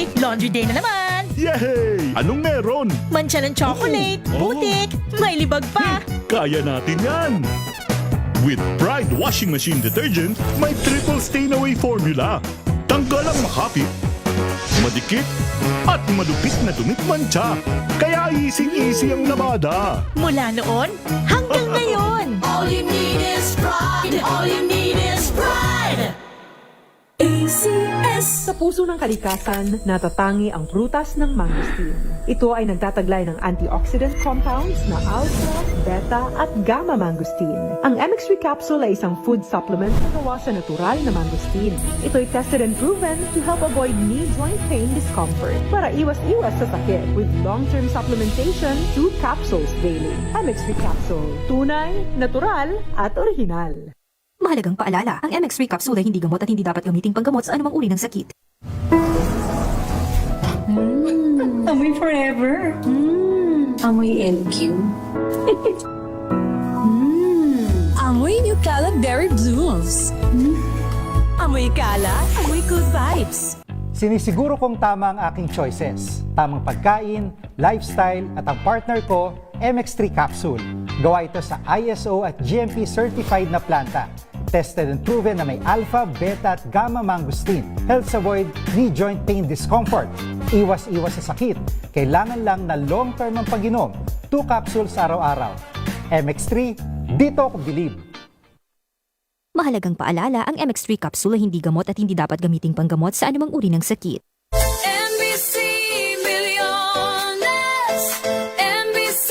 Daddy! Laundry day na naman! Yay! Anong meron? Mancha ng chocolate, Oh. putik, may libag pa! Kaya natin yan! With Pride Washing Machine Detergent, may triple stain-away formula. Tanggal ang makapit, madikit, at madupit na dumit mancha. Kaya easy-easy ang labada. Mula noon hanggang ngayon! All you need is pride. All you need is pride. ACS. Sa puso ng kalikasan, natatangi ang prutas ng mangosteen. Ito ay nagtataglay ng antioxidant compounds na alpha, beta at gamma mangosteen. Ang MX3 capsule ay isang food supplement na gawa sa natural na mangosteen. Ito ay tested and proven to help avoid knee joint pain discomfort para iwas-iwas sa sakit with long-term supplementation 2 capsules daily. MX3 capsule. Tunay, natural at original. Mahalagang paalala, ang MX3 capsule ay hindi gamot at hindi dapat gamitin panggamot sa anumang uri ng sakit. Amoy forever. Amoy LQ. Amoy Nucala Berry Blooms. Amoy kala, amoy good vibes! Sinisiguro kong tama ang aking choices. Tamang pagkain, lifestyle at ang partner ko, MX3 Capsule. Gawa ito sa ISO at GMP certified na planta. Tested and proven na may alpha, beta at gamma mangosteen. Helps avoid knee joint pain discomfort. Iwas-iwas sa sakit. Kailangan lang na long-term ang pag-inom. 2 capsules araw-araw. MX3, dito ako bilib. Mahalagang paalala, ang MX3 capsule ay hindi gamot at hindi dapat gamitin panggamot sa anumang uri ng sakit. NBC Millones. NBC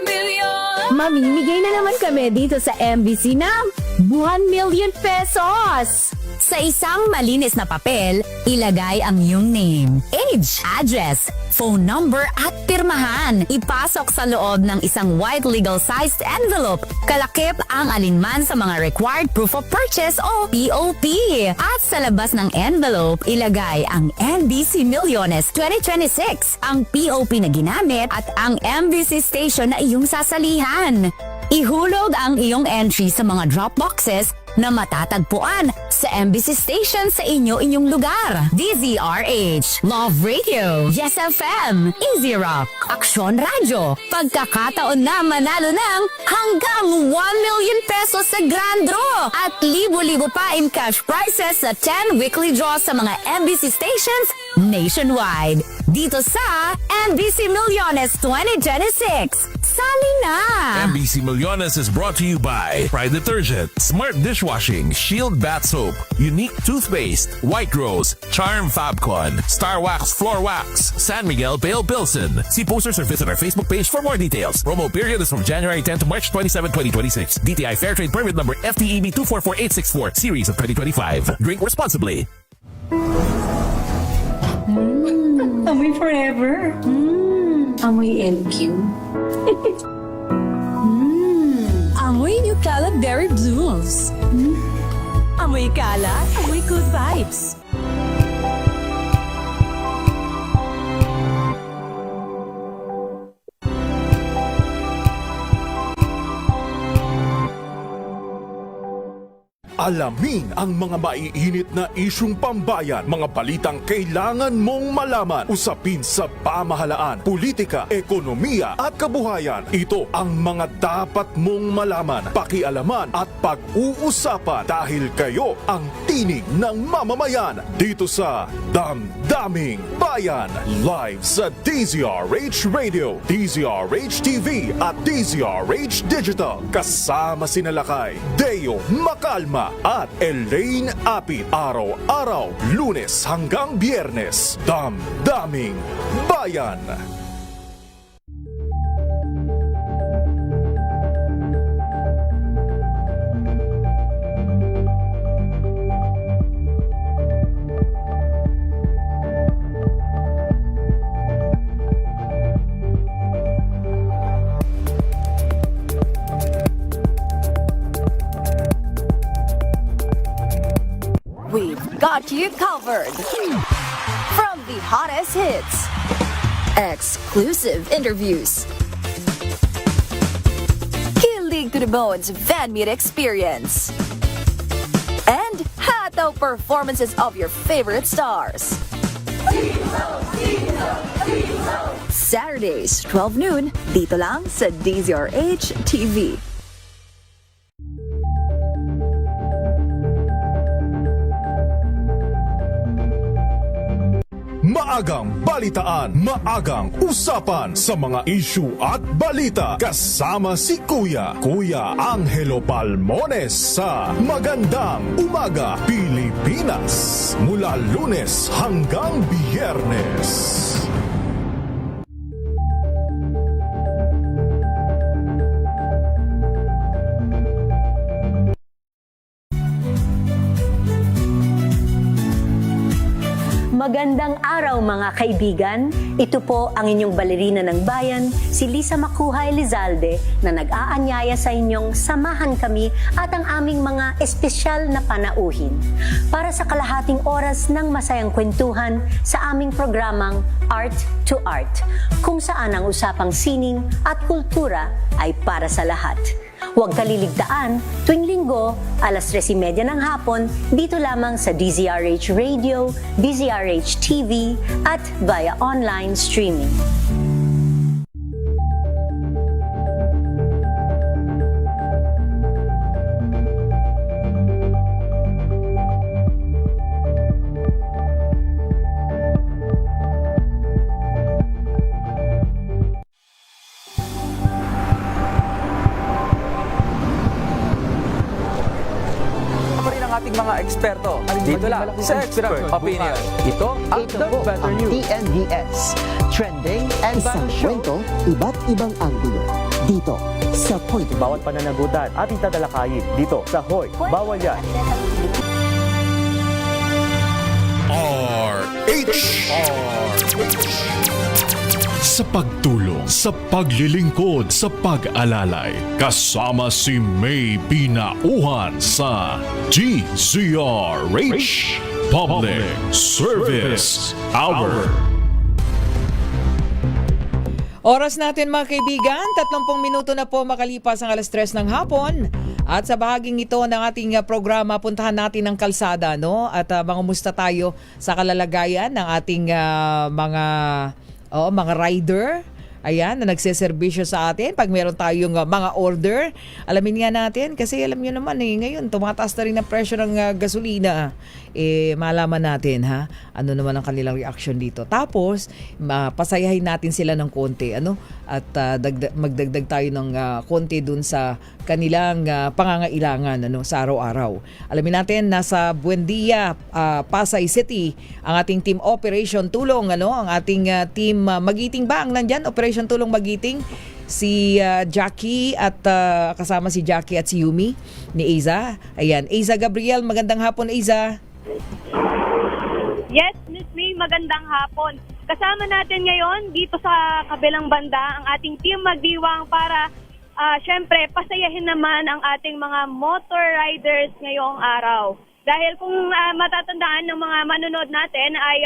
Millones. Mamimigay na naman kami dito sa MBC ng 1 million pesos! Sa isang malinis na papel, ilagay ang iyong name, age, address, phone number at pirmahan. Ipasok sa loob ng isang white legal-sized envelope. Kalakip ang alinman sa mga required proof of purchase o POP. At sa labas ng envelope, ilagay ang NBC Millones 2026, ang POP na ginamit at ang MBC station na iyong sasalihan. Ihulog ang iyong entry sa mga drop boxes na matatagpuan sa MBC station sa inyong lugar. DZRH, Love Radio, Yes FM, Easy Rock, Aksyon Radio. Pagkakataon na manalo ng hanggang 1 million pesos sa Grand Draw at libo-libo pa in cash prizes sa 10 weekly draws sa mga MBC stations nationwide. Dito sa MBC Millones 2026. Sali na! MBC Millones is brought to you by Pride Detergent, Smart Dishwashing, Shield Bath Soap, Unique Toothpaste, White Rose, Charm Fabcon, Star Wax Floor Wax, San Miguel Pale Pilsen. See posters or visit our Facebook page for more details. Promo period is from January 10 to March 27, 2026. DTI Fair Trade Permit number FTEB 244864, series of 2025. Drink responsibly. Amoy forever. Amoy LQ. Amoy Nucala Berry Blooms. Amoy kala, amoy good vibes! Alamin ang mga maiinit na isyung pambayan, mga balitang kailangan mong malaman, usapin sa pamahalaan, politika, ekonomiya at kabuhayan. Ito ang mga dapat mong malaman, pakialaman at pag-uusapan dahil kayo ang tinig ng mamamayan dito sa Damdaming Bayan. Live sa DZRH Radio, DZRH TV at DZRH Digital. Kasama sina Lakay, Deo Macalma at Elaine Apit. Araw-araw, Lunes hanggang Biyernes. Damdaming Bayan. We've got you covered. From the hottest hits, exclusive interviews, kilig to the bones fan meet experience, and hataw performances of your favorite stars. Saturdays, 12 noon, dito lang sa DZRH TV. Maagang balitaan, maagang usapan sa mga issue at balita kasama si Kuya Angelo Palmones sa Magandang Umaga Pilipinas mula Lunes hanggang Biyernes. Magandang araw mga kaibigan. Ito po ang inyong balerina ng bayan, si Lisa Makuha Elizalde na nag-aanyaya sa inyong samahan kami at ang aming mga espesyal na panauhin para sa kalahating oras ng masayang kwentuhan sa aming programang Art to Art, kung saan ang usapang sining at kultura ay para sa lahat. Huwag kaliligtaan, tuwing linggo, alas 3:30 ng hapon, dito lamang sa DZRH Radio, DZRH TV, at via online streaming. ating mga eksperto. Dito lang sa Expert Opinion. Ito ang The Better News. TNVS. Trending and isang kwento, iba't ibang anggulo. Dito sa Point. Bawat pananagutan ating tatalakayin dito sa Hoy. Bawal yan. Sa pagtulong, sa paglilingkod, sa pag-alalay, kasama si May Pinauhan sa DZRH Public Service Hour. Oras natin mga kaibigan, 30 minuto na po makalipas ang alas 3 ng hapon. At sa bahaging ito ng ating programa, puntahan natin ang kalsada, no? At mangumusta tayo sa kalalagayan ng ating mga rider. Ayan, na nagseserbisyo sa atin pag meron tayong mga order. Alamin nga natin kasi alam nyo naman ngayon tumataas na rin ang presyo ng gasolina. Malaman natin ano naman ang kanilang reaction dito. Tapos pasayahin natin sila ng konti at magdagdag tayo ng konti dun sa kanilang pangangailangan sa araw-araw. Alamin natin nasa Buendia, Pasay City ang ating team Operation Tulong ang ating team Magiting ba ang nandyan? Operation Tulong Magiting, si Jackie at kasama si Jackie at si Yumi ni Aiza. Ayan, Aiza Gabriel, magandang hapon Aiza. Yes, Miss May, magandang hapon. Kasama natin ngayon dito sa kabilang banda ang ating team Magdiwang para syempre pasayahin naman ang ating mga motor riders ngayong araw. Dahil kung matatandaan ng mga manonood natin ay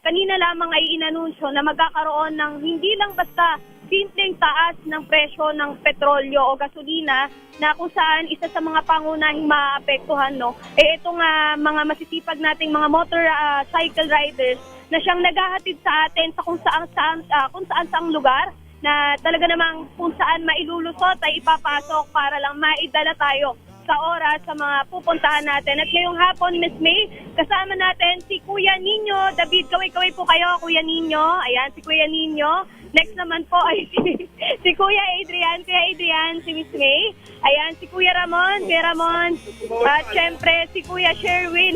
kanina lamang ay inanunsyo na magkakaroon ng hindi lang basta simpleng taas ng presyo ng petrolyo o gasolina na kung saan isa sa mga pangunahing maapektuhan itong mga masisipag nating mga motorcycle riders na siyang naghahatid sa atin sa kung saan lugar na talaga namang kung saan mailulusot ay ipapasok para lang maidala tayo sa oras sa mga pupuntahan natin. At ngayong hapon, Miss May, kasama natin si Kuya Nino. David, kaway-kaway po kayo, Kuya Nino. Ayan, si Kuya Nino. Next naman po ay si Kuya Adrian. Kuya Adrian, si Miss May. Ayan, si Kuya Ramon. Kuya Ramon. At syempre, si Kuya Sherwin.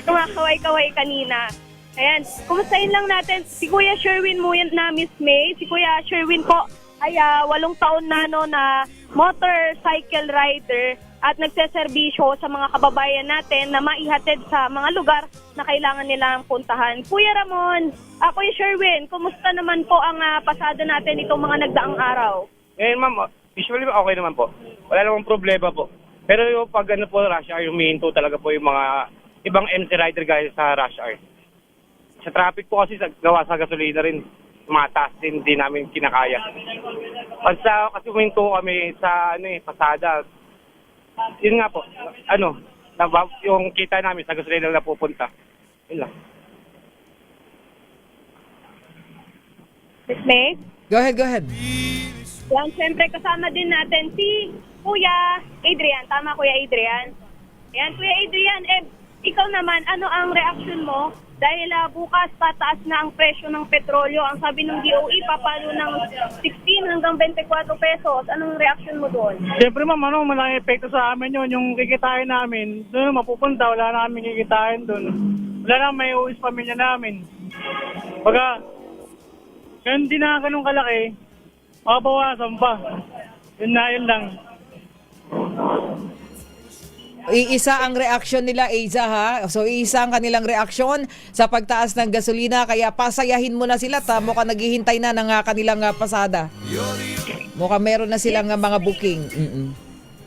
Kumakaway-kaway kanina. Ayan, kumustahin lang natin si Kuya Sherwin mo na Miss May. Si Kuya Sherwin po ay 8 taon na na motorcycle rider at nagseserbisyo sa mga kababayan natin na maihatid sa mga lugar na kailangan nilang puntahan. Kuya Ramon, Kuya Sherwin, kumusta naman po ang pasada natin itong mga nagdaang araw? Ma'am, usually okay naman po. Wala namang problema po. Pero yung pag po rush hour, yung minto talaga po yung mga ibang MC rider guys sa rush hour. Sa traffic po kasi gawa sa gasolina rin. Mataas din namin kinakaya. Kasi uminto kami sa pasada. Yun nga po, yung kita namin sa gasolina na pupunta. Yun lang. Miss May? Go ahead. Yan, syempre kasama din natin si Kuya Adrian. Tama, Kuya Adrian? Yan, Kuya Adrian, ikaw naman, ano ang reaction mo? Dahil bukas tataas na ang presyo ng petrolyo. Ang sabi ng DOE, papalo ng 16 hanggang 24 pesos. Anong reaction mo doon? Siyempre ma'am, malaking epekto sa amin yun. Yung kikitain namin, doon mapupunta, wala na kami kikitain doon. Wala na may uwis pamilya namin. Baga, kung hindi na ganun kalaki, makabawasan pa. Yun lang. Iisa ang reaksyon nila, Eiza, ha? So, iisa ang kanilang reaksyon sa pagtaas ng gasolina. Kaya pasayahin mo na sila. Mukhang naghihintay na ng kanilang pasada. Mukhang meron na silang mga booking.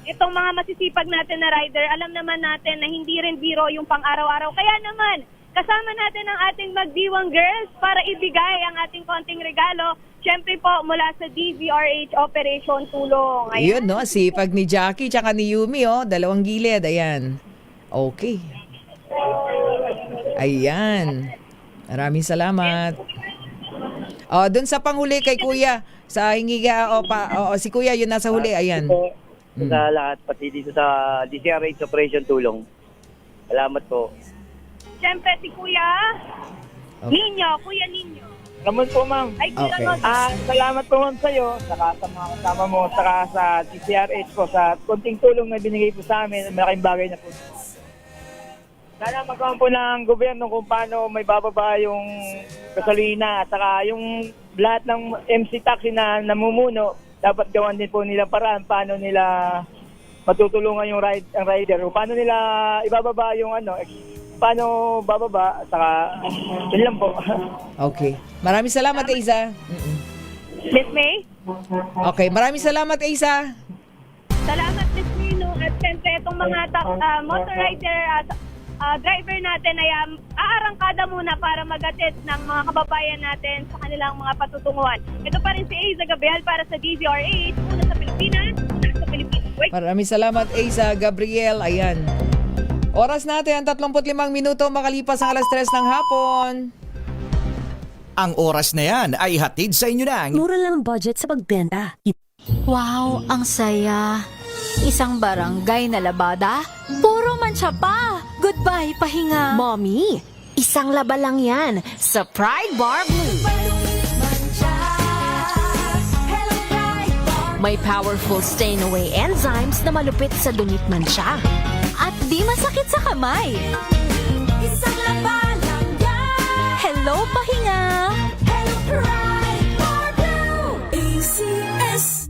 Itong mga masisipag natin na rider, alam naman natin na hindi rin biro yung pang-araw-araw. Kaya naman, kasama natin ang ating magdiwang girls para ibigay ang ating konting regalo. Siyempre po, mula sa DZRH Operation Tulong. Ayun, no? Sipag ni Jackie tsaka ni Yumi, dalawang gilid. Ayan. Okay. Ayan. Maraming salamat. Doon sa panghuli kay Kuya, sa hingiga, si Kuya, yun nasa huli. Ayan. Sa lahat, pati dito sa DZRH Operation Tulong. Salamat po. Siyempre si Kuya Ninyo, Kuya Ninyo. Salamat po, ma'am. Ay, Okay. Salamat po, ma'am, sa'yo, saka sa mga kasama mo, saka sa DZRH po, sa konting tulong na binigay po sa amin, malaking bagay na po. Sana magkaroon po ng gobyerno kung paano may bababa yung gasolina, at saka yung lahat ng MC taxi na namumuno, dapat gawan din po nila paraan paano nila matutulungan yung rider, o paano nila ibababa yung paano bababa, saka yun lang po. Okay. Maraming salamat, Eiza. Miss May? Okay. Maraming salamat, Eiza. Salamat, Miss Nino. At siyempre, itong mga motor rider at driver natin ay aarangkada muna para magatid ng mga kababayan natin sa kanilang mga patutunguhan. Ito pa rin si Eiza Gabriel para sa DZRH, una sa Pilipinas, sa Pilipinas. Maraming salamat, Eiza Gabriel. Ayan. Oras natin, 35 minuto makalipas ang 3:00 ng hapon. Ang oras na yan ay hatid sa inyo ng Mura lang ang budget sa pagbenta. Wow, ang saya. Isang barangay na labada, puro mancha pa. Goodbye, pahinga. Mommy, isang laba lang yan sa Pride Bar Blue. May powerful stain-away enzymes na malupit sa dumit mancha. At di masakit sa kamay. Isang laba lang yan. Hello, pahinga. Hello, Pride Bar Blue. ACS.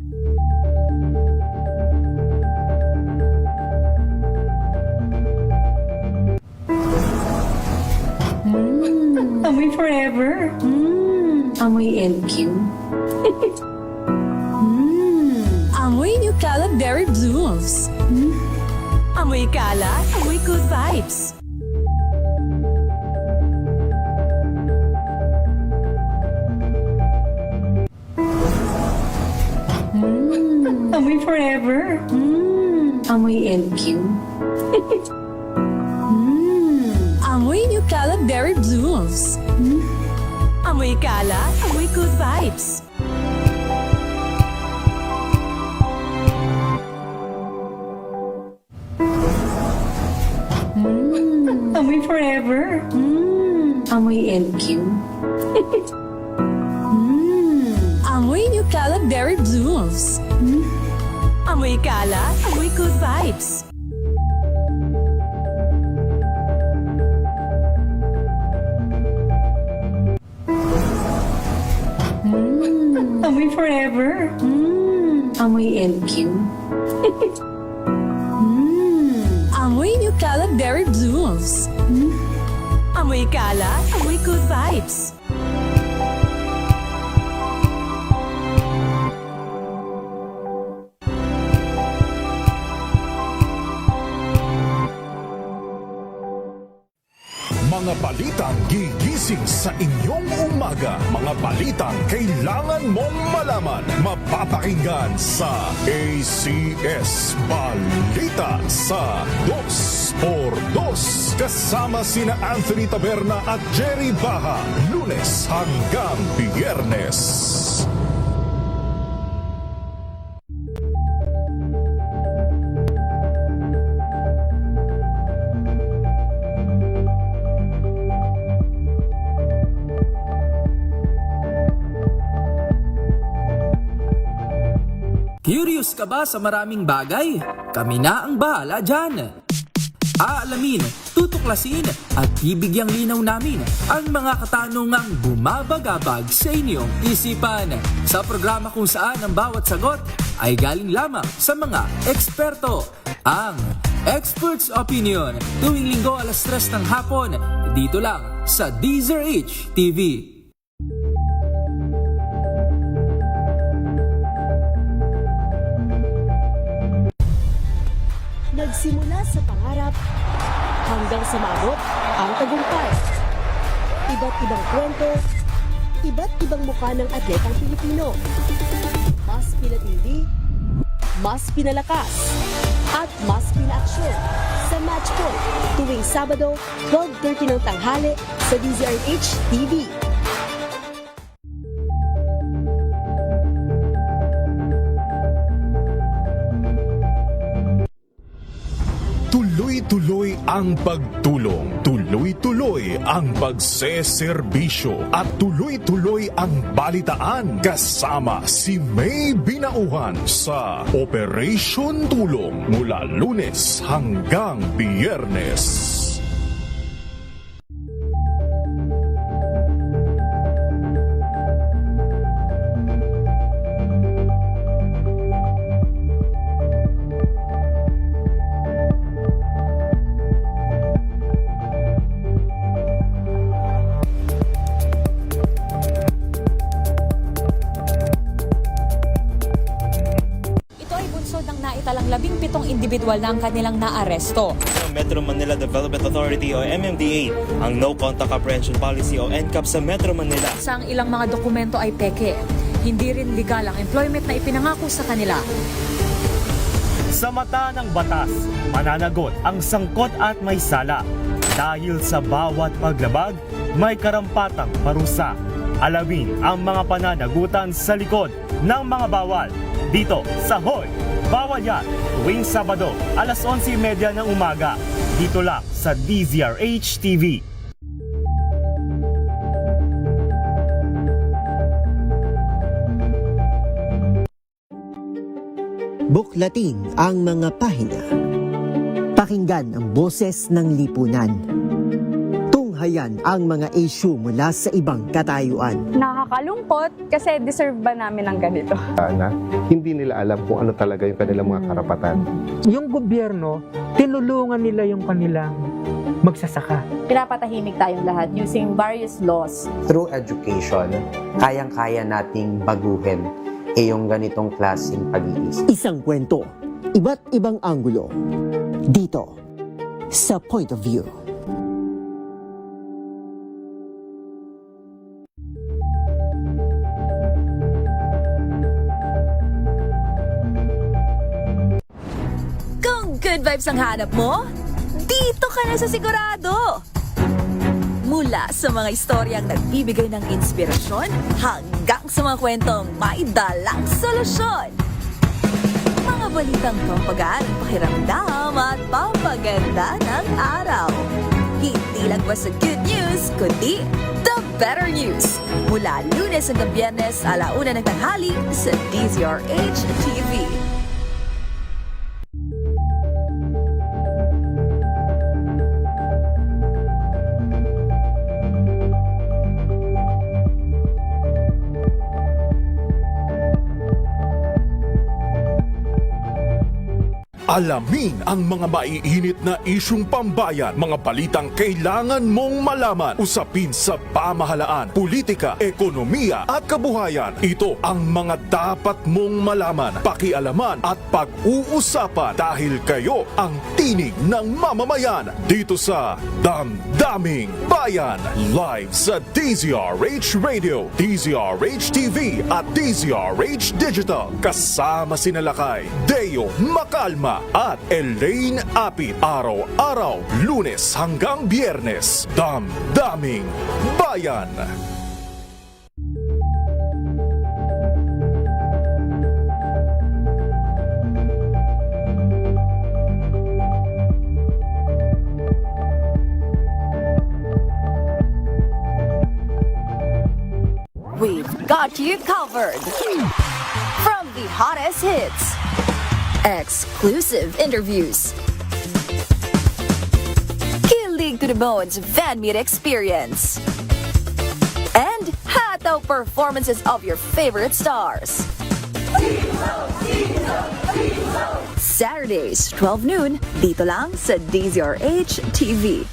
Amoy forever. Amoy LQ. Amoy New Caleb Berry Blooms. Amoy kalat, amoy good vibes. Amoy forever. Amoy LQ. Amoy New Caleb Berry Blooms. Amoy kalat, amoy good vibes. Amoy forever. Amoy LQ. Amoy New Caleb Berry Blooms. Amoy kalat, amoy good vibes. Amoy forever. Amoy LQ. Amoy New Caleb Berry Blooms. Amoy kalat, amoy good vibes. Mga balitang gigising sa sa inyong umaga. Mga balitang kailangan mong malaman. Mapapakinggan sa ACS Balita sa 2x2 kasama sina Anthony Taberna at Jerry Baha, Lunes hanggang Biyernes. Curious ka ba sa maraming bagay? Kami na ang bahala dyan. Aalamin, tutuklasin at bibigyang linaw namin ang mga katanungang bumabagabag sa inyong isipan. Sa programa kung saan ang bawat sagot ay galing lamang sa mga eksperto. Ang Expert's Opinion, tuwing linggo 3:00 ng hapon, dito lang sa DZRH TV. Nagsimula sa pangarap hanggang sa maabot ang tagumpay. Iba't ibang kwento, iba't ibang mukha ng atletang Pilipino. Mas pinatindi, mas pinalakas, at mas pinaaksyon sa Match Point tuwing Sabado, 12:30 ng tanghali sa DZRH TV. Tuloy-tuloy ang pagtulong, tuloy-tuloy ang pagseserbisyo, at tuloy-tuloy ang balitaan kasama si May Binauhan sa Operation Tulong mula Lunes hanggang Biyernes. Talang 17 individual na ang kanilang naaresto. Metro Manila Development Authority o MMDA ang No Contact Apprehension Policy o NCAP sa Metro Manila. Sa ang ilang mga dokumento ay peke. Hindi rin legal ang employment na ipinangako sa kanila. Sa mata ng batas, mananagot ang sangkot at may sala. Dahil sa bawat paglabag, may karampatang parusa. Alamin ang mga pananagutan sa likod ng mga bawal. Dito sa Hoy! Bawal yan, tuwing Sabado, 11:30 ng umaga. Dito lang sa DZRH TV. Buklatin ang mga pahina. Pakinggan ang boses ng lipunan. Tunghayan ang mga issue mula sa ibang katayuan. Nakakalungkot kasi deserve ba namin ng ganito? Na hindi nila alam kung ano talaga yung kanilang mga karapatan. Yung gobyerno, tinulungan nila yung kanilang magsasaka. Pinapatahimik tayong lahat using various laws. Through education, kayang-kaya nating baguhin yung ganitong klaseng pag-iisip. Isang kwento, iba't ibang anggulo. Dito, sa Point of View. Good vibes ang hanap mo? Dito ka na sa sigurado! Mula sa mga istoryang nagbibigay ng inspirasyon hanggang sa mga kwentong may dalang solusyon. Mga balitang pampagaan ang pakiramdam at pampaganda ng araw. Hindi lang ba sa good news, kundi the better news. Mula Lunes hanggang Biyernes, 1:00 ng tanghali sa DZRH TV. Alamin ang mga maiinit na isyung pambayan, mga balitang kailangan mong malaman, usapin sa pamahalaan, politika, ekonomiya at kabuhayan. Ito ang mga dapat mong malaman, pakialaman at pag-uusapan dahil kayo ang tinig ng mamamayan dito sa Damdaming Bayan. Live sa DZRH Radio, DZRH TV at DZRH Digital. Kasama sina Lakay, Deo Makalma at Elaine Apit. Araw-araw, Lunes hanggang Biyernes. Damdaming Bayan. We've got you covered. From the hottest hits, exclusive interviews, kilig to the bones fan meet experience, and hataw performances of your favorite stars. Saturdays, 12 noon, dito lang sa DZRH TV.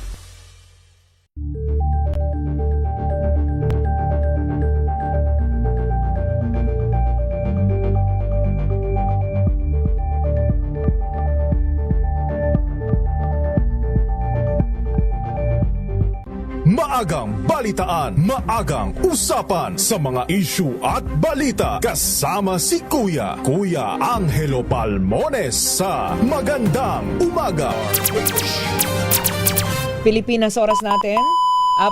Maagang balitaan, maagang usapan sa mga issue at balita. Kasama si Kuya Angelo Palmones sa Magandang Umaga. Pilipinas oras natin,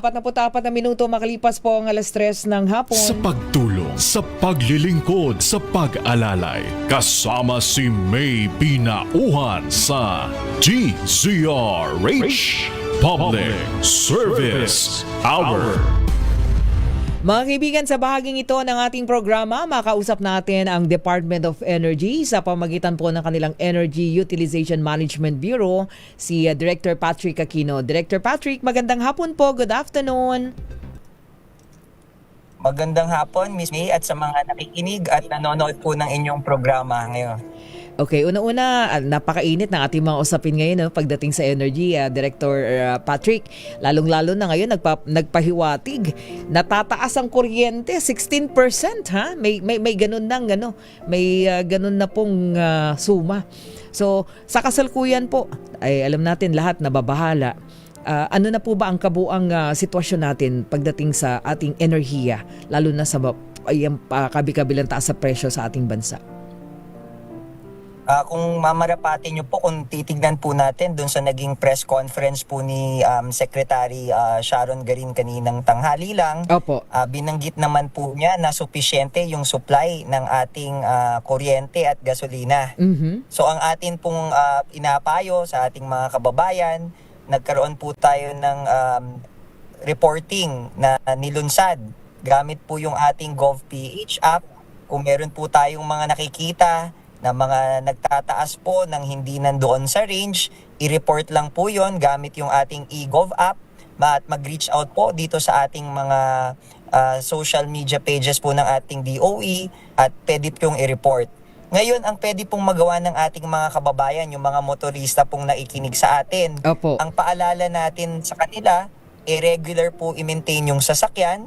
44 na minuto makalipas po ang alas 3 ng hapon. Sa pagtulong, sa paglilingkod, sa pag-alalay, kasama si May Pinauhan sa DZRH Public Service Hour. Mga kaibigan, sa bahaging ito ng ating programa, makausap natin ang Department of Energy sa pamagitan po ng kanilang Energy Utilization Management Bureau, si Director Patrick Aquino. Director Patrick, magandang hapon po. Good afternoon. Magandang hapon, Miss May, at sa mga nakikinig at nanonood po ng inyong programa ngayon. Okay, una-una, napakainit ng ating mga usapin ngayon pagdating sa energy, Director Patrick. Lalong-lalo na ngayon, nagpahiwatig. Natataas ang kuryente, 16%, ha? May ganun nang, may ganun na pong suma. So, sa kasalukuyan po, ay alam natin lahat nababahala. Ano na po ba ang kabuang sitwasyon natin pagdating sa ating enerhiya, lalo na sa kabi-kabilang taas sa presyo sa ating bansa? Kung mamarapatin nyo po, kung titignan po natin dun sa naging press conference po ni Secretary Sharon Garin kaninang tanghali lang, binanggit naman po niya na supisyente yung supply ng ating kuryente at gasolina. Mm-hmm. So ang atin pong inapayo sa ating mga kababayan, nagkaroon po tayo ng reporting na nilunsad gamit po yung ating GovPH app. Kung meron po tayong mga nakikita na mga nagtataas po ng hindi nandoon sa range, i-report lang po yon gamit yung ating eGov app at mag-reach out po dito sa ating mga social media pages po ng ating DOE at pwede pong i-report. Ngayon, ang pwede pong magawa ng ating mga kababayan, yung mga motorista pong naikinig sa atin, ang paalala natin sa kanila, regular po i-maintain yung sasakyan.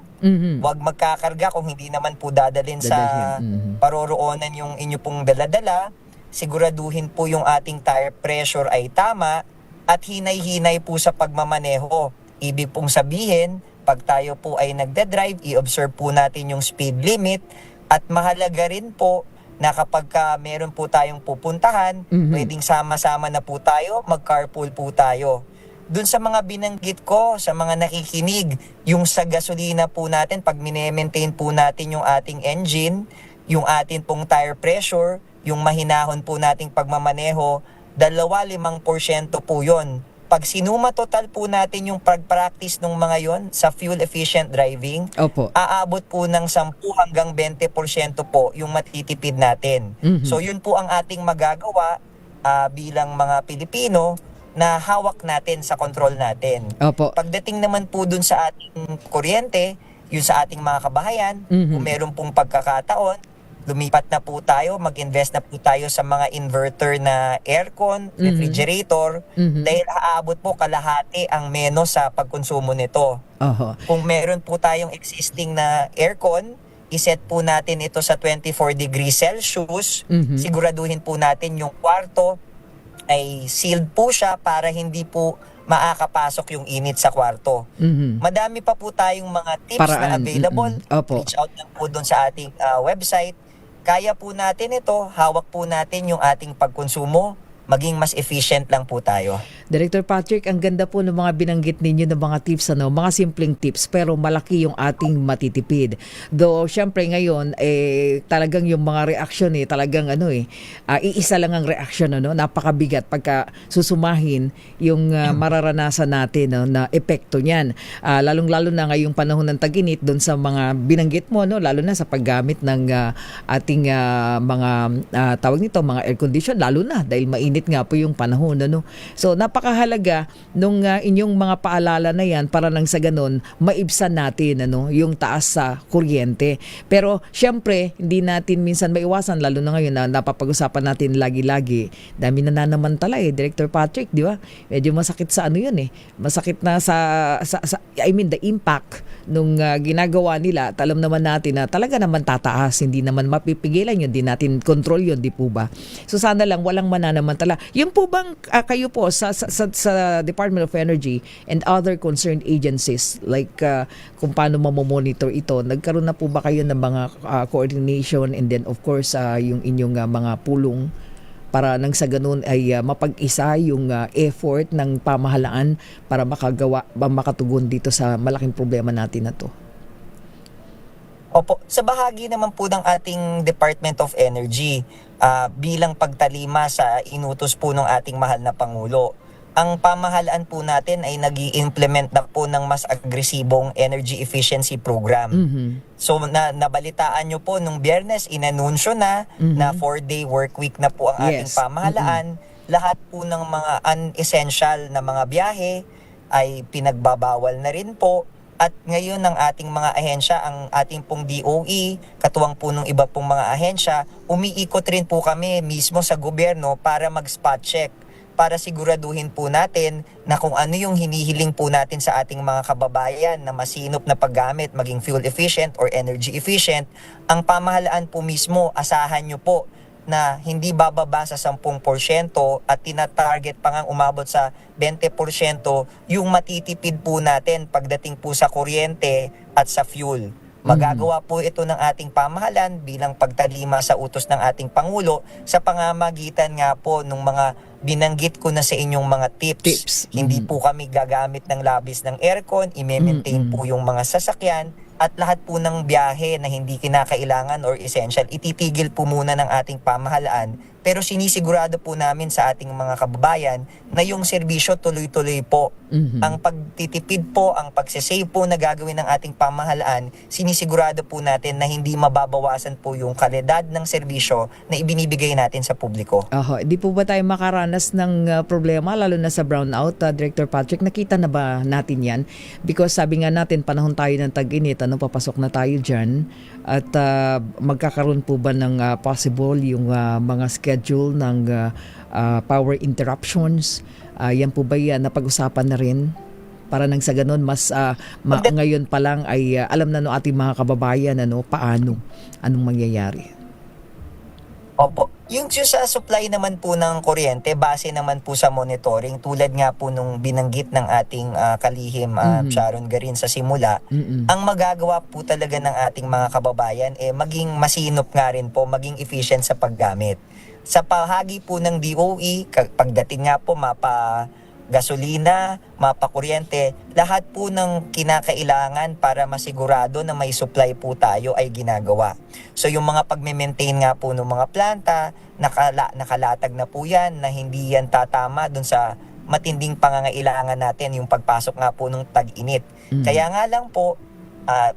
Huwag magkakarga kung hindi naman po dadalhin sa paroroonan yung inyo pong daladala. Siguraduhin po yung ating tire pressure ay tama at hinay-hinay po sa pagmamaneho. Ibig pong sabihin, pag tayo po ay nagdadrive, i-observe po natin yung speed limit at mahalaga rin po na kapag meron po tayong pupuntahan, pwedeng sama-sama na po tayo, mag-carpool po tayo. Dun sa mga binanggit ko, sa mga nakikinig, yung sa gasolina po natin, pag mine-maintain po natin yung ating engine, yung atin pong tire pressure, yung mahinahon po nating pagmamaneho, 2-5% po yun. Pag sinuma total po natin yung pag-practice ng mga yon sa fuel efficient driving, aabot po ng 10 hanggang 20% po yung matitipid natin. So yun po ang ating magagawa bilang mga Pilipino na hawak natin sa control natin. Pagdating naman po dun sa ating kuryente, yun sa ating mga kabahayan, kung meron pong pagkakataon, lumipat na po tayo, mag-invest na po tayo sa mga inverter na aircon, refrigerator, dahil aabot po kalahati ang menos sa pagkonsumo nito. Kung meron po tayong existing na aircon, iset po natin ito sa 24 degrees Celsius, siguraduhin po natin yung kwarto ay sealed po siya para hindi po makakapasok yung init sa kwarto. Madami pa po tayong mga tips na available. Reach out lang po doon sa ating website. Kaya po natin ito, hawak po natin yung ating pagkonsumo, maging mas efficient lang po tayo. Director Patrick, ang ganda po ng mga binanggit ninyo ng mga tips, mga simpleng tips, pero malaki yung ating matitipid. Though, syempre ngayon, talagang yung mga reaction, talagang iisa lang ang reaction, napakabigat pagka susumahin yung mararanasan natin na epekto niyan. Lalong-lalo na ngayong panahon ng tag-init, doon sa mga binanggit mo, lalo na sa paggamit ng ating mga tawag nito, mga air condition, lalo na dahil mainit nga po yung panahon. So, napakahalaga nung inyong mga paalala na yan para nang sa ganun maibsan natin yung taas sa kuryente. Pero syempre hindi natin minsan maiwasan, lalo na ngayon na napapag-usapan natin lagi-lagi. Dami na nanamantala Director Patrick, di ba? Medyo masakit sa yun Masakit na sa the impact nung ginagawa nila. At alam naman natin na talaga naman tataas, hindi naman mapipigilan yun, di natin control yun, di po ba? So sana lang walang mananamantala. Yung po bang kayo po sa Department of Energy and other concerned agencies, like kung paano mamomonitor ito, nagkaroon na po ba kayo ng mga coordination, and then of course yung inyong mga pulong para nang sa ganun ay mapag-isa yung effort ng pamahalaan para makatugon dito sa malaking problema natin na to? Opo, sa bahagi naman po ng ating Department of Energy, bilang pagtalima sa inutos po ng ating mahal na Pangulo, ang pamahalaan po natin ay nag-i-implement na po ng mas agresibong energy efficiency program. So nabalitaan nyo po nung Biyernes, inanunsyo na 4-day work week na po ang ating pamahalaan. Lahat po ng mga unessential na mga biyahe ay pinagbabawal na rin po. At ngayon ng ating mga ahensya, ang ating pong DOE, katuwang po ng iba pong mga ahensya, umiikot rin po kami mismo sa gobyerno para mag-spot check, para siguraduhin po natin na kung ano yung hinihiling po natin sa ating mga kababayan na masinop na paggamit, maging fuel efficient or energy efficient, ang pamahalaan po mismo, asahan nyo po na hindi bababa sa 10% at tinatarget pa ngang umabot sa 20% yung matitipid po natin pagdating po sa kuryente at sa fuel. Magagawa po ito ng ating pamahalaan bilang pagtalima sa utos ng ating Pangulo sa pamamagitan nga po ng mga binanggit ko na sa inyong mga tips. Hindi po kami gagamit ng labis ng aircon, i-maintain po yung mga sasakyan, at lahat po ng biyahe na hindi kinakailangan or essential, ititigil po muna ng ating pamahalaan. Pero sinisigurado po namin sa ating mga kababayan na yung serbisyo tuloy-tuloy po. Ang pagtitipid po, ang pagsisave po na gagawin ng ating pamahalaan, sinisigurado po natin na hindi mababawasan po yung kalidad ng serbisyo na ibinibigay natin sa publiko. Di po ba tayo makaranas ng problema, lalo na sa brownout, Director Patrick? Nakita na ba natin yan? Because sabi nga natin, panahon tayo ng tag-init, papasok na tayo dyan. At magkakaroon po ba ng possible yung mga schedule ng power interruptions? Yan po ba yan napag-usapan na rin? Para nang sa ganun, mas ngayon pa lang ay alam na ating mga kababayan paano, anong mangyayari. Opo. Yung sa supply naman po ng kuryente, base naman po sa monitoring, tulad nga po nung binanggit ng ating kalihim Sharon Garin sa simula, ang magagawa po talaga ng ating mga kababayan maging masinop nga rin po, maging efficient sa paggamit. Sa pahagi po ng DOE, pagdating nga po gasolina, mapakuryente, lahat po ng kinakailangan para masigurado na may supply po tayo ay ginagawa. So yung mga pagme-maintain nga po ng mga planta, nakalatag na po yan na hindi yan tatama dun sa matinding pangangailangan natin, yung pagpasok nga po ng tag-init. Kaya nga lang po,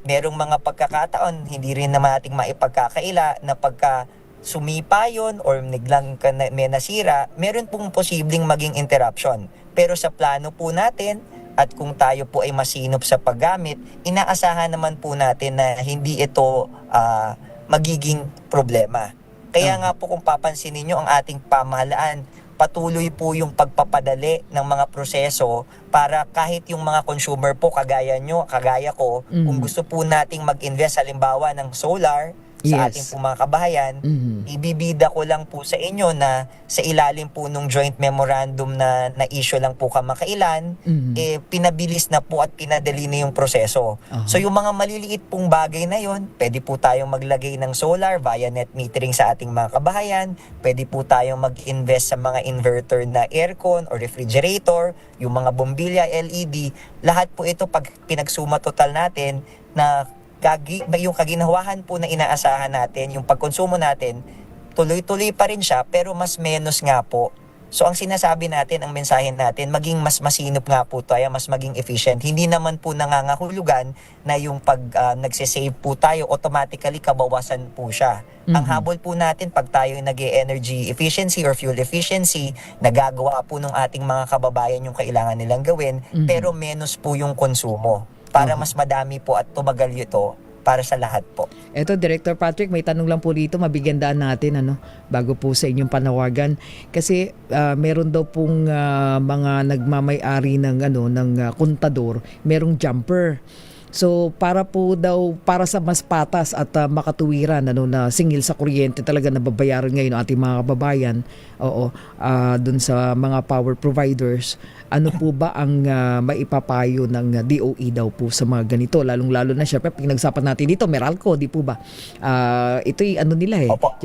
merong mga pagkakataon, hindi rin naman nating maipagkakaila na pagka sumipa yun or niglang may nasira, meron pong posibleng maging interruption. Pero sa plano po natin, at kung tayo po ay masinop sa paggamit, inaasahan naman po natin na hindi ito magiging problema. Kaya nga po kung papansinin nyo, ang ating pamahalaan, patuloy po yung pagpapadali ng mga proseso para kahit yung mga consumer po, kagaya nyo, kagaya ko, kung gusto po nating mag-invest halimbawa ng solar, sa ating po mga kabahayan, ibibida ko lang po sa inyo na sa ilalim po nung joint memorandum na issue lang po kamakailan, pinabilis na po at pinadali na yung proseso. So yung mga maliliit pong bagay na yon, pwede po tayong maglagay ng solar via net metering sa ating mga kabahayan, pwede po tayong mag-invest sa mga inverter na aircon or refrigerator, yung mga bombilya, LED, lahat po ito pag pinagsuma total natin na yung kaginawahan po na inaasahan natin, yung pagkonsumo natin, tuloy-tuloy pa rin siya pero mas menos nga po. So ang sinasabi natin, ang mensahe natin, maging mas masinop nga po tayo, mas maging efficient. Hindi naman po nangangahulugan na yung pag nagsisave po tayo, automatically kabawasan po siya. Ang habol po natin pag tayo nag-energy efficiency or fuel efficiency, nagagawa po ng ating mga kababayan yung kailangan nilang gawin, pero menos po yung konsumo. Para mas madami po at tumagal ito para sa lahat po. Eto, Director Patrick, may tanong lang po dito, mabigandaan natin bago po sa inyong panawagan. Kasi meron daw pong mga nagmamay-ari ng kontador, merong jumper. So para sa mas patas at makatuwiran na singil sa kuryente talaga nababayaran ngayon ang ating mga kababayan, dun sa mga power providers, ano po ba ang maipapayo ng DOE daw po sa mga ganito, lalong-lalo na syempre pinagsapan natin dito Meralco, di po ba? Ito'y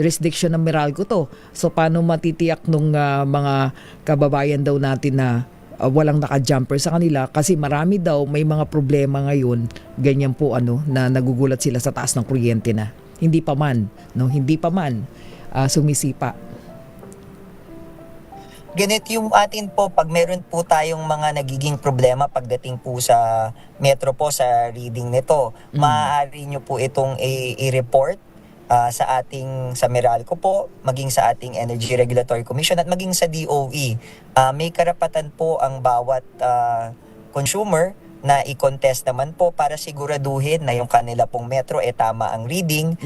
jurisdiction ng Meralco to. So paano matitiyak nung mga kababayan daw natin na walang naka-jumper sa kanila kasi marami daw may mga problema ngayon, ganyan po na nagugulat sila sa taas ng kuryente na hindi pa man sumisipa. Ganito yung atin po, pag meron po tayong mga nagiging problema pagdating po sa Metro po sa reading nito, maaari nyo po itong i-report sa Meralco po, maging sa ating Energy Regulatory Commission at maging sa DOE. May karapatan po ang bawat consumer na i-contest naman po para siguraduhin na yung kanila pong metro tama ang reading.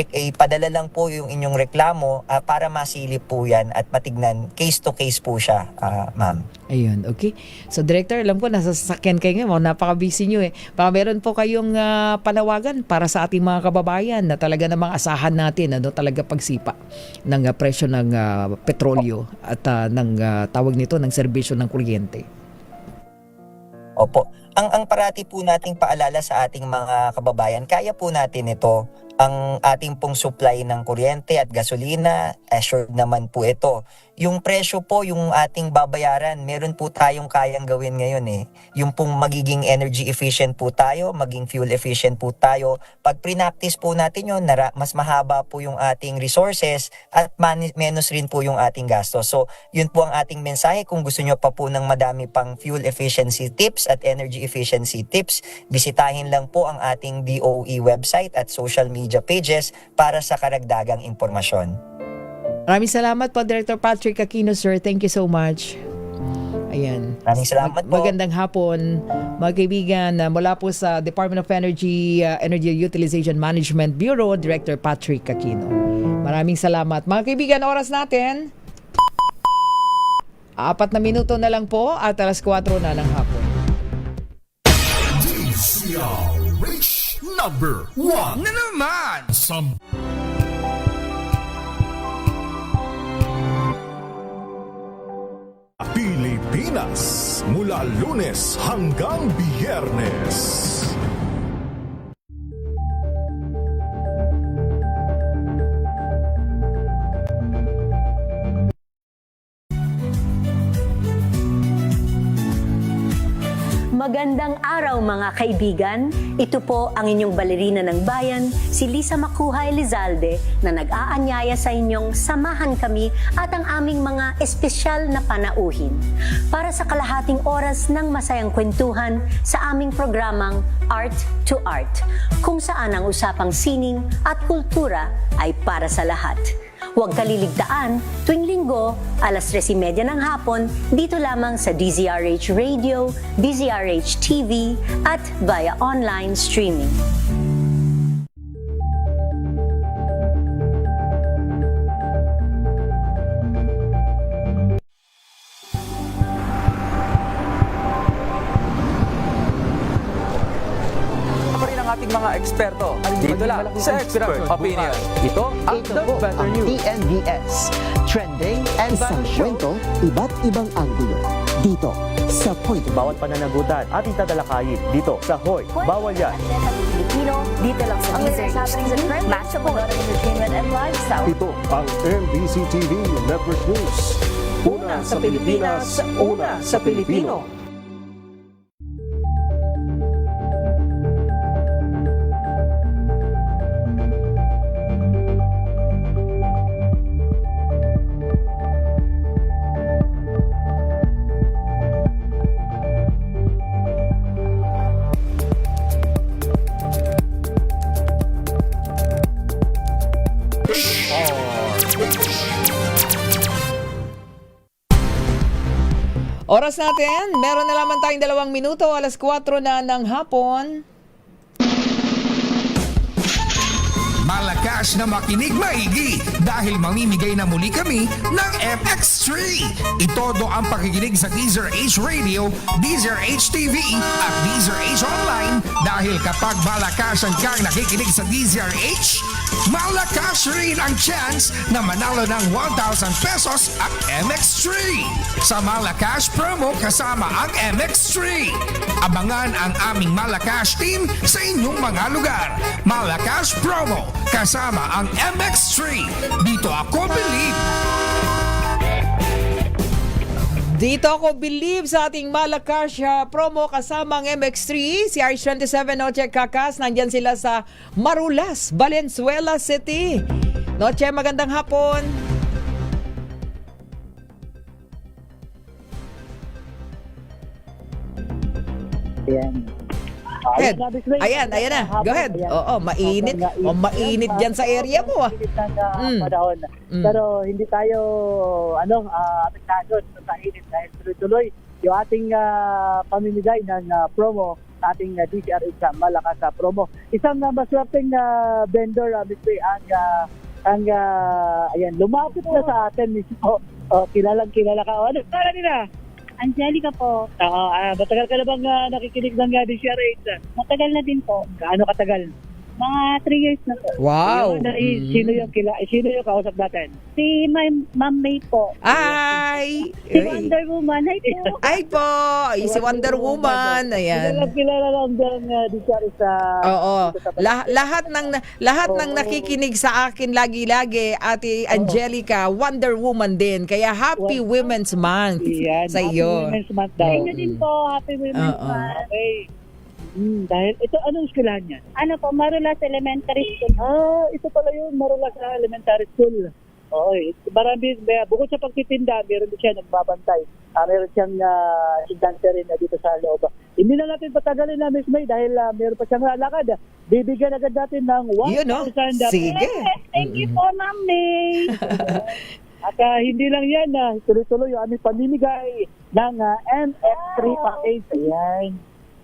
Ipadala lang po yung inyong reklamo para masilip po yan at matignan case to case po siya, ma'am. Ayun, okay. So Director, alam ko nasa sasakyan kayo ngayon, napaka-busy nyo Baka meron po kayong panawagan para sa ating mga kababayan na talaga namang asahan natin talaga pagsipa ng presyo ng petrolyo at ng tawag nito ng serbisyo ng kuryente. Opo. Ang parati po nating paalala sa ating mga kababayan, kaya po natin ito. Ang ating pong supply ng kuryente at gasolina, assured naman po ito. Yung presyo po, yung ating babayaran, meron po tayong kayang gawin ngayon Yung pong magiging energy efficient po tayo, maging fuel efficient po tayo. Pag pre-practice po natin yun, mas mahaba po yung ating resources at menos rin po yung ating gastos. So, yun po ang ating mensahe. Kung gusto nyo pa po ng madami pang fuel efficiency tips at energy efficiency tips, bisitahin lang po ang ating DOE website at social media pages para sa karagdagang impormasyon. Maraming salamat po, Director Patrick Aquino, sir. Thank you so much. Ayan. Maraming salamat po. Magandang hapon, mga kaibigan. Mula po sa Department of Energy, Energy Utilization Management Bureau, Director Patrick Aquino. Maraming salamat. Mga kaibigan, oras natin 4 na minuto na lang po at 4:00 na ng hapon. DZRH number 1 na naman sa Pilipinas mula Lunes hanggang Biyernes. Magandang araw mga kaibigan. Ito po ang inyong balerina ng bayan, si Lisa Macuha Elizalde, na nag-aanyaya sa inyong samahan kami at ang aming mga espesyal na panauhin para sa kalahating oras ng masayang kwentuhan sa aming programang Art to Art, kung saan ang usapang sining at kultura ay para sa lahat. Huwag kaliligtaan, tuwing linggo, 3:30 ng hapon, dito lamang sa DZRH Radio, DZRH TV, at via online streaming. ating mga eksperto. Dito lang sa Expert Opinion. Ito ang Ito The po Better ang News. TNVS. Trending and Isang Isang kwento, iba't ibang anggulo. Dito sa Point of Bawat pananagutan ating tatalakayin dito sa Hoy, Bawal Yan. Filipino, dito lang sa DZRH. Match up entertainment and lifestyle. Ito ang MBC TV Network News. Una sa Pilipinas, una sa Pilipino. Oras natin, meron na lamang tayong 2 minuto, alas 4 na ng hapon. Malakas na makinig maigi dahil mamimigay na muli kami ng MX3. Itodo ang pakikinig sa DZRH Radio, DZRH TV at DZRH Online dahil kapag malakasan kang nakikinig sa DZRH, malakas rin ang chance na manalo ng 1,000 pesos at MX3. Sa Malakas promo kasama ang MX3. Abangan ang aming Malakas team sa inyong mga lugar. Malakas promo kasama ang MX3. Dito ako believe. Dito ako believe sa ating Malakas promo kasama ang MX3. Si RH27 Noche Kakas, nandyan sila sa Marulas, Valenzuela City. Noche, magandang hapon. Head. Ayan na. Go ahead. Oo, mainit. O, mainit dyan sa area mo. Panahon. Pero hindi tayo apektado sa init dahil tuloy-tuloy yung ating pamimigay ng promo sa ating DZRH sa Malakas promo. Isang maswerteng vendor ang lumapit na sa atin mismo. Kilalang-kilala ka. Ano para nila? Angelica po. Matagal ka na bang nakikinig ng DZRH? Matagal na din po. Gaano katagal? Mga 3 years na po. Wow. Sino yung kausap natin? Si Ma'am May po. Ay! Si Wonder Woman. Hi po. Ay po! Si Wonder Woman. Ayan. Kilala lang ng DZRH sa... Oo. Lahat ng nakikinig sa akin lagi-lagi, Ate Angelica, Wonder Woman din. Kaya Happy Women's Month sa iyo. Happy Women's Month daw. Inyo din po. Happy Women's Month. Okay. Dahil ito, anong eskwelahan niya? Ano po, Marulas Elementary School. Ito pala yun, Marulas Elementary School. Oo, marami, bukod sa pagtitinda, meron din siya nagbabantay. Meron siyang dancer rin dito sa loob. Hindi na natin patagalin na Miss May dahil meron pa siyang lakad. Bibigyan agad natin ng 1,000. Sige. Thank you po, Ma'am May. At hindi lang yan, tuloy-tuloy yung aming pamimigay ng MX3 package. Ayan.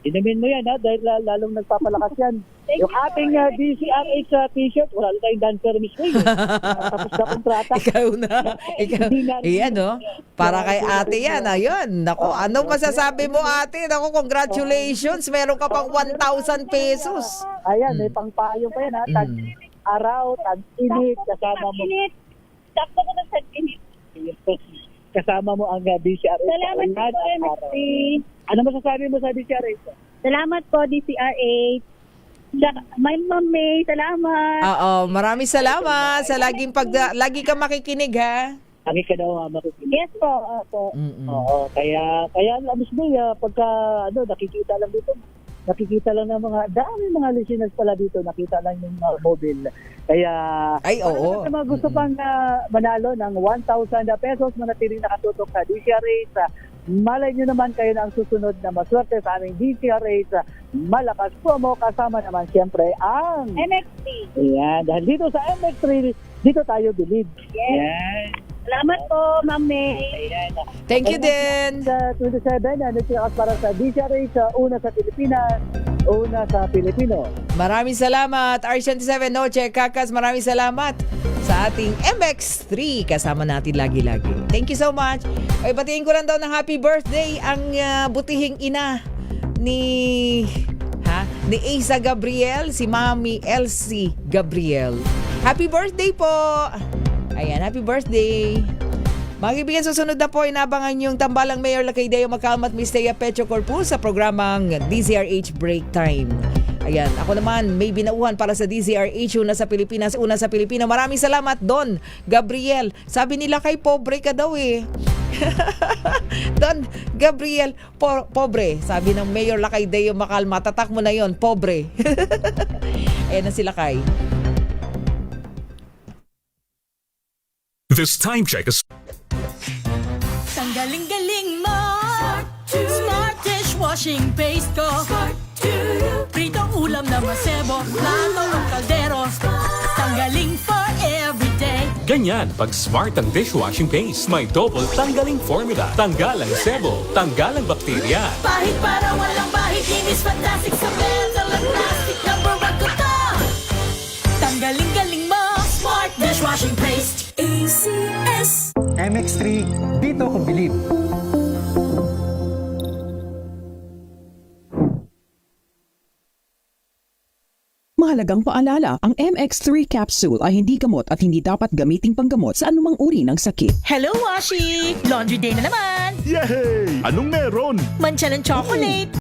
Inamin mo yan dahil lalong nagpapalakas yan. Yung ating DZRH t-shirt, wala lang tayong dancer Miss May. Tapos na kontrata. Ikaw na. Iyan para kay ate yan. Ayun. Naku, anong masasabi mo ate? Naku, congratulations. Meron ka pang 1,000 pesos. Ayan, may pangpayo pa yan Tag-araw, tag-init, kasama mo. Sakto ko na tag-init. Kasama mo ang DZRH. Salamat po, MXC. Ano masasabi mo sa DZRH? Salamat po, DZRH. May Ma'am May, salamat. Oo, maraming salamat sa lagi ka makikinig ha. Lagi ka daw makikinig. Yes po, opo. Oo, kaya Miss May, pagka nakikita lang dito, nakikita lang ng dami mga listeners pala dito, nakita lang yung mobile. Kaya, oo. Mga gusto pang manalo ng 1,000 pesos, manatiling nakatutok sa DZRH. Malay nyo naman kayo na ang susunod na maswerte sa aming DZRH Malakas promo, kasama naman siyempre ang MX3. Ayan, dahil dito sa MX3, dito tayo believe. Yes. Ayan. Salamat po, Ma'am May. Ayan. Thank you din. Sa 27, nagsikas para sa DZRH, una sa Pilipinas, una sa Pilipino. Maraming salamat. RH27 Noche Kakas, maraming salamat sa ating MX3 kasama natin lagi-lagi. Thank you so much. Ay, batiin ko lang daw ng happy birthday ang butihing ina ni ni Asa Gabriel, si Mami Elsie Gabriel. Happy birthday po! Ayan, happy birthday! Mga kaibigan, susunod na po, inabangan yung tambalang Mayor Lacaydeo Macalma at Miss Thea Pecho Corpus sa programang DZRH Break Time. Ayan, ako naman may binauhan para sa DZRH, una sa Pilipinas, una sa Pilipino. Maraming salamat, Don Gabriel. Sabi nila kay pobre ka daw eh. Don Gabriel, pobre. Sabi ng Mayor Lacaydeo Macalma, tatak mo na yon, pobre. Ayan na sila kay. This time check is Ang galing-galing mo, Smart dishwashing paste ko, pritong ulam na masebo, plato ng kaldero, tanggaling for everyday. Ganyan pag Smart ang dishwashing paste. May double tanggaling formula. Tanggal ang sebo, tanggal ang bakterya. Pahit para walang bahid, linis fantastic sa metal at plastic, number 1 ko to. Tanggaling-galing mo, Smart dishwashing paste. ACS. MX3, dito ko bilib. Mahalagang paalala, ang MX3 capsule ay hindi gamot at hindi dapat gamiting panggamot sa anumang uri ng sakit. Hello, Washi! Laundry day na naman! Yay! Anong meron? Mancha ng chocolate!